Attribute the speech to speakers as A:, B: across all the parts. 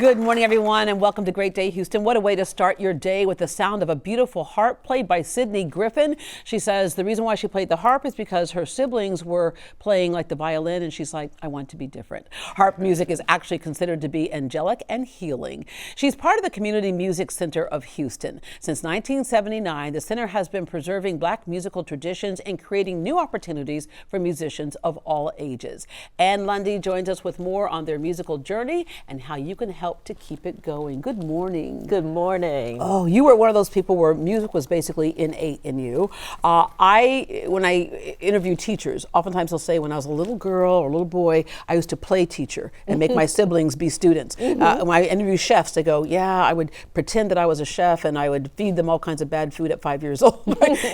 A: Good morning, everyone, and welcome to Great Day Houston. What a way to start your day with the sound of a beautiful harp played by Sydney Griffin. She says the reason why she played the harp is because her siblings were playing like the violin, and she's like, I want to be different. Harp music is actually considered to be angelic and healing. She's part of the Community Music Center of Houston. Since 1979, the center has been preserving Black musical traditions and creating new opportunities for musicians of all ages. Ann Lundy joins us with more on their musical journey and how you can help to keep it going. Good morning.
B: Good morning.
A: Oh, you were one of those people where music was basically innate in you. When I interview teachers, oftentimes they'll say when I was a little girl or a little boy, I used to play teacher and make my siblings be students. When I interview chefs, they go, yeah, I would pretend that I was a chef and I would feed them all kinds of bad food at 5 years old.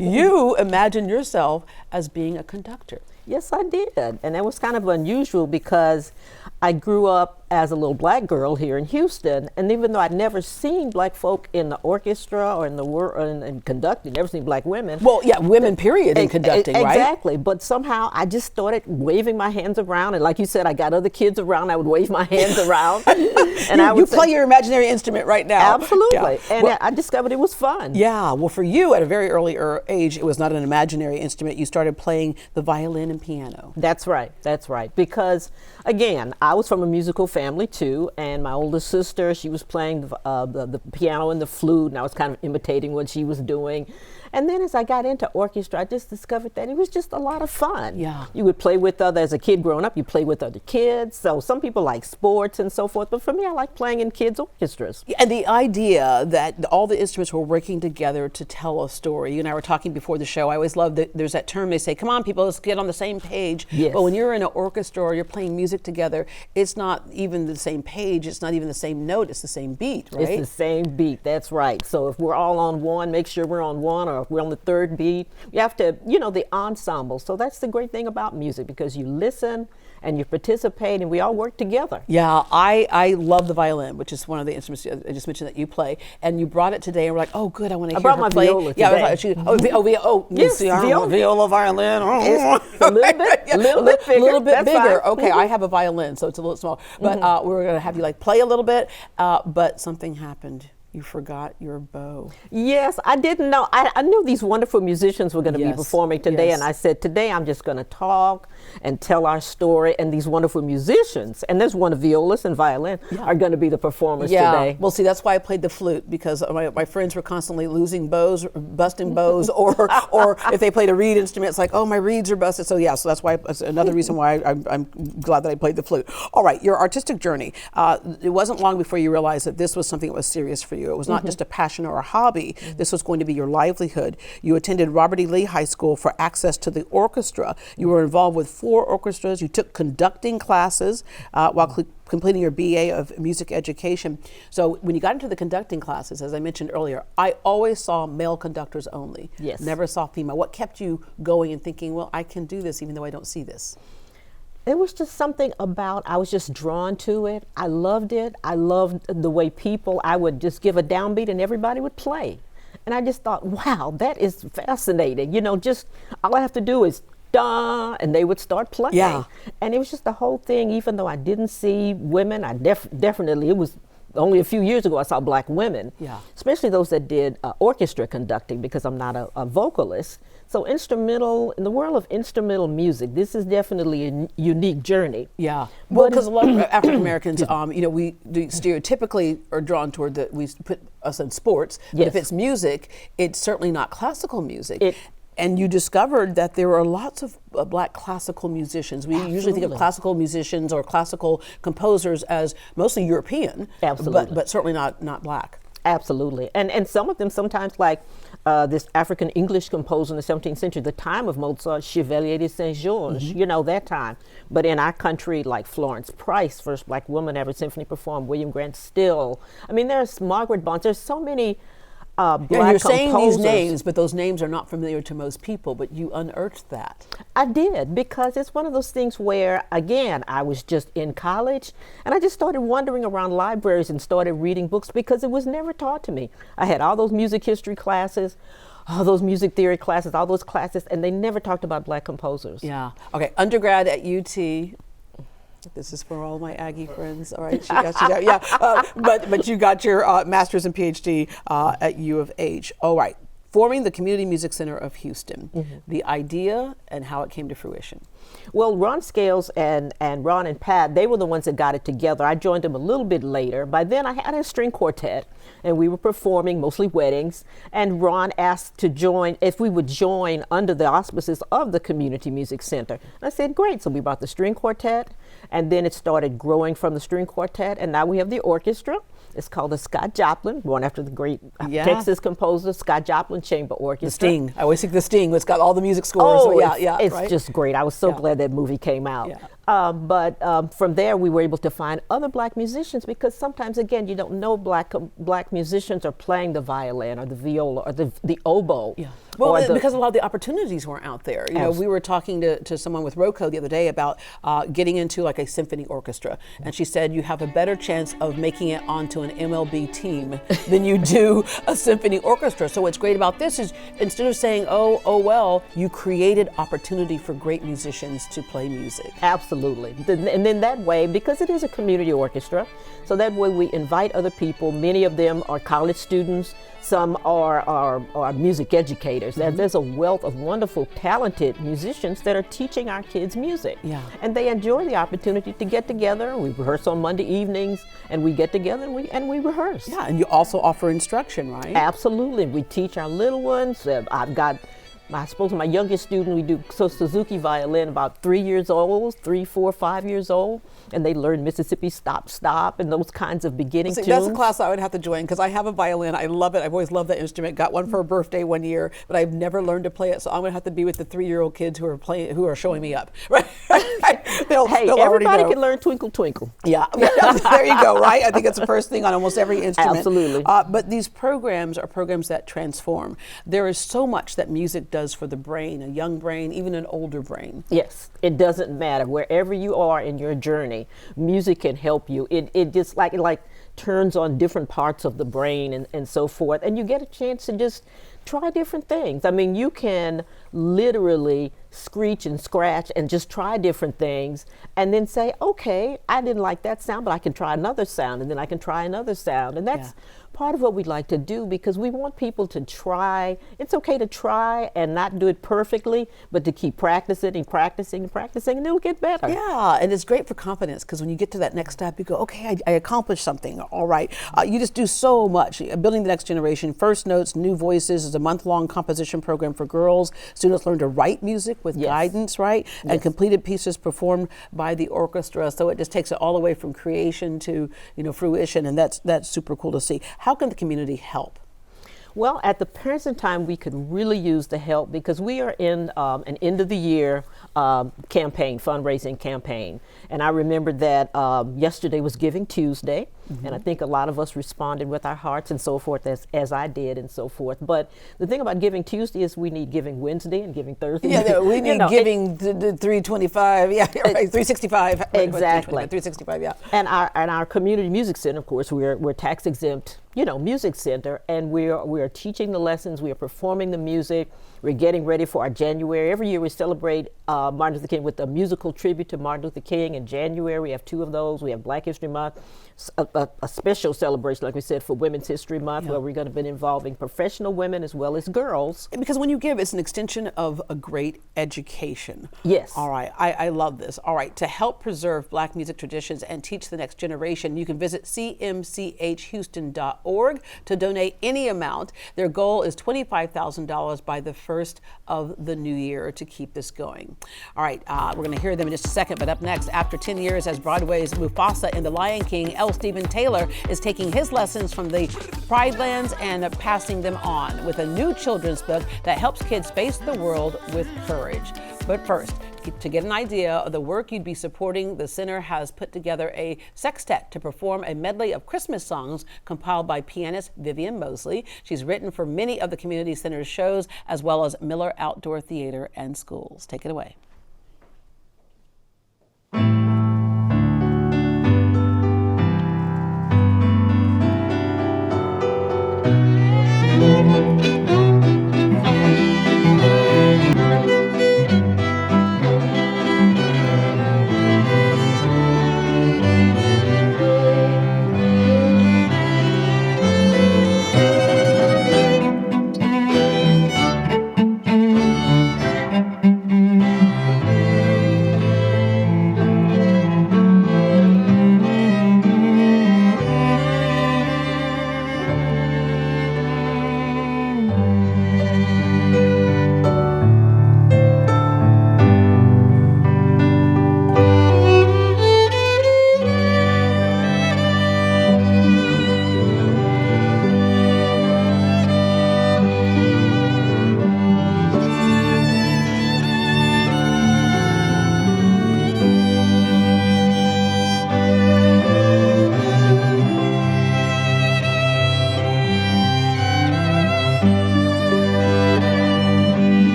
A: You imagine yourself as being a conductor.
B: Yes, I did. And that was kind of unusual because I grew up as a little Black girl here in Houston, and even though I'd never seen Black folk in the orchestra or in the in conducting, never seen Black women.
A: Well, yeah, women period in conducting, right?
B: Exactly, but somehow I just started waving my hands around, and like you said, I got other kids around, I would wave my hands around. And
A: you play your imaginary instrument right now.
B: Absolutely,
A: yeah.
B: And I discovered it was fun.
A: Yeah, well for you at a very early age, it was not an imaginary instrument. You started playing the violin and piano.
B: That's right, because again, I was from a musical family too, and my older sister, she was playing the piano and the flute, and I was kind of imitating what she was doing. And then as I got into orchestra, I just discovered that it was just a lot of fun.
A: Yeah.
B: You would play with as a kid growing up, you play with other kids. So some people like sports and so forth, but for me, I like playing in kids' orchestras.
A: And the idea that all the instruments were working together to tell a story. You and I were talking before the show. I always love that there's that term they say, come on people, let's get on the same page.
B: Yes.
A: But when you're in an orchestra or you're playing music together, it's not even the same page, it's not even the same note, it's the same beat, right?
B: It's the same beat, that's right. So if we're all on one, make sure we're on one, or if we're on the third beat, you have to, the ensemble. So that's the great thing about music, because you listen and you participate and we all work together.
A: Yeah, I love the violin, which is one of the instruments I just mentioned that you play, and you brought it today and we're like, oh good, I want to hear her play.
B: Viola
A: yeah,
B: today.
A: Yes, viola, violin.
B: It's a little bit bigger.
A: A little bit bigger.
B: Fine.
A: Okay, I have a violin, so it's a little small, but we're going to have you play a little bit, but something happened. You forgot your bow.
B: Yes, I didn't know. I knew these wonderful musicians were going to be performing today, and I said, today I'm just going to talk and tell our story, and these wonderful musicians, and there's one of violist and violin, are going to be the performers today.
A: Well, see, that's why I played the flute, because my friends were constantly losing bows, busting bows, or if they played a reed instrument, it's like, oh, my reeds are busted. So yeah, so that's another reason why I'm glad that I played the flute. All right, your artistic journey. It wasn't long before you realized that this was something that was serious for you. It was not just a passion or a hobby. This was going to be your livelihood. You attended Robert E. Lee High School for access to the orchestra. You were involved with 4 orchestras. You took conducting classes while completing your BA of music education. So when you got into the conducting classes, as I mentioned earlier, I always saw male conductors only.
B: Yes.
A: Never saw female. What kept you going and thinking, well, I can do this even though I don't see this?
B: It was just something about, I was just drawn to it. I loved it. I loved the way I would just give a downbeat and everybody would play. And I just thought, wow, that is fascinating. Just all I have to do is da, and they would start playing.
A: Yeah.
B: And it was just the whole thing, even though I didn't see women, I definitely, it was only a few years ago I saw Black women, especially those that did orchestra conducting, because I'm not a vocalist. So instrumental, in the world of instrumental music, this is definitely a unique journey.
A: Yeah, well, because a lot of African Americans, we stereotypically are drawn toward we put us in sports. But if it's music, it's certainly not classical music. And you discovered that there are lots of Black classical musicians. We usually think of classical musicians or classical composers as mostly European, but certainly not Black.
B: Absolutely, and some of them sometimes, like this African English composer in the 17th century, the time of Mozart, Chevalier de Saint-Georges, that time. But in our country, like Florence Price, first Black woman ever symphony performed, William Grant Still. I mean, there's Margaret Barnes. There's so many Black
A: you're saying
B: composers.
A: these names, but those names are not familiar to most people, but you unearthed that.
B: I did, because it's one of those things where, again, I was just in college, and I just started wandering around libraries and started reading books, because it was never taught to me. I had all those music history classes, all those music theory classes, all those classes, and they never talked about Black composers.
A: Yeah. Okay, undergrad at UT. This is for all my Aggie friends. All right, but you got your master's and PhD at U of H. All right, forming the Community Music Center of Houston. The idea and how it came to fruition.
B: Well, Ron Scales and Ron and Pat, they were the ones that got it together. I joined them a little bit later. By then, I had a string quartet, and we were performing mostly weddings. And Ron asked to join, if we would join under the auspices of the Community Music Center. And I said, great. So we brought the string quartet, and then it started growing from the string quartet, and now we have the orchestra. It's called the Scott Joplin, born after the great Texas composer, Scott Joplin Chamber Orchestra.
A: The Sting. I always think the Sting. It's got all the music scores.
B: Oh,
A: So
B: it's
A: right?
B: just great. I was so glad that movie came out.
A: Yeah.
B: But from there, we were able to find other black musicians, because sometimes, again, you don't know black musicians are playing the violin or the viola or the oboe.
A: Yeah. Well, because a lot of the opportunities weren't out there. You know, we were talking to someone with ROCO the other day about getting into like a symphony orchestra, and she said you have a better chance of making it onto an MLB team than you do a symphony orchestra. So what's great about this is instead of saying, oh well, you created opportunity for great musicians to play music.
B: Absolutely. And then that way, because it is a community orchestra, so that way we invite other people. Many of them are college students. Some are music educators. And there's a wealth of wonderful, talented musicians that are teaching our kids music.
A: Yeah.
B: And they enjoy the opportunity to get together. We rehearse on Monday evenings, and we get together and we rehearse.
A: Yeah, and you also offer instruction, right?
B: Absolutely. We teach our little ones. I suppose my youngest student, we do Suzuki violin, about 3 years old, 3, 4, 5 years old, and they learn Mississippi Stop Stop and those kinds of beginning tunes.
A: That's a class I would have to join, because I have a violin. I love it. I've always loved that instrument. Got one for a birthday one year, but I've never learned to play it. So I'm going to have to be with the 3-year-old kids who are showing me up. Right? they'll
B: everybody can learn Twinkle Twinkle.
A: Yeah, there you go. Right? I think it's the first thing on almost every instrument.
B: Absolutely.
A: But these programs are programs that transform. There is so much that music does for the brain, a young brain, even an older brain.
B: Yes, it doesn't matter. Wherever you are in your journey, music can help you. It just like turns on different parts of the brain and so forth. And you get a chance to just try different things. I mean, you can literally screech and scratch and just try different things and then say, okay, I didn't like that sound, but I can try another sound, and then I can try another sound. And that's part of what we'd like to do, because we want people to try. It's okay to try and not do it perfectly, but to keep practicing and practicing and practicing, and it'll get better.
A: Yeah, and it's great for confidence, because when you get to that next step, you go, okay, I accomplished something. All right. You just do so much. Building the Next Generation, First Notes, New Voices is a month-long composition program for girls. Students learn to write music with guidance, right? And completed pieces performed by the orchestra. So it just takes it all the way from creation to, fruition, and that's super cool to see. How can the community help?
B: Well, at the present time, we could really use the help, because we are in an end of the year campaign, fundraising campaign. And I remember that yesterday was Giving Tuesday, and I think a lot of us responded with our hearts and so forth, as I did and so forth. But the thing about Giving Tuesday is we need Giving Wednesday and Giving Thursday.
A: Yeah, we need Giving 325, yeah, right, 365.
B: Exactly.
A: 365, yeah.
B: And our community music center, of course, we're tax exempt, music center, and we are teaching the lessons, we are performing the music, we're getting ready for our January. Every year we celebrate Martin Luther King with a musical tribute to Martin Luther King. In January, we have 2 of those. We have Black History Month, a special celebration, like we said, for Women's History Month, where we're going to be involving professional women as well as girls.
A: Because when you give, it's an extension of a great education.
B: Yes.
A: All right, I love this. All right, to help preserve Black music traditions and teach the next generation, you can visit cmchhouston.org to donate any amount. Their goal is $25,000 by the first of the new year to keep this going. All right, we're going to hear them in just a second, but up next, after 10 years as Broadway's Mufasa in The Lion King, L. Stephen Taylor is taking his lessons from the Pride Lands and passing them on with a new children's book that helps kids face the world with courage. But first, to get an idea of the work you'd be supporting, the center has put together a sextet to perform a medley of Christmas songs compiled by pianist Vivian Mosley. She's written for many of the community center's shows, as well as Miller Outdoor Theater and schools. Take it away.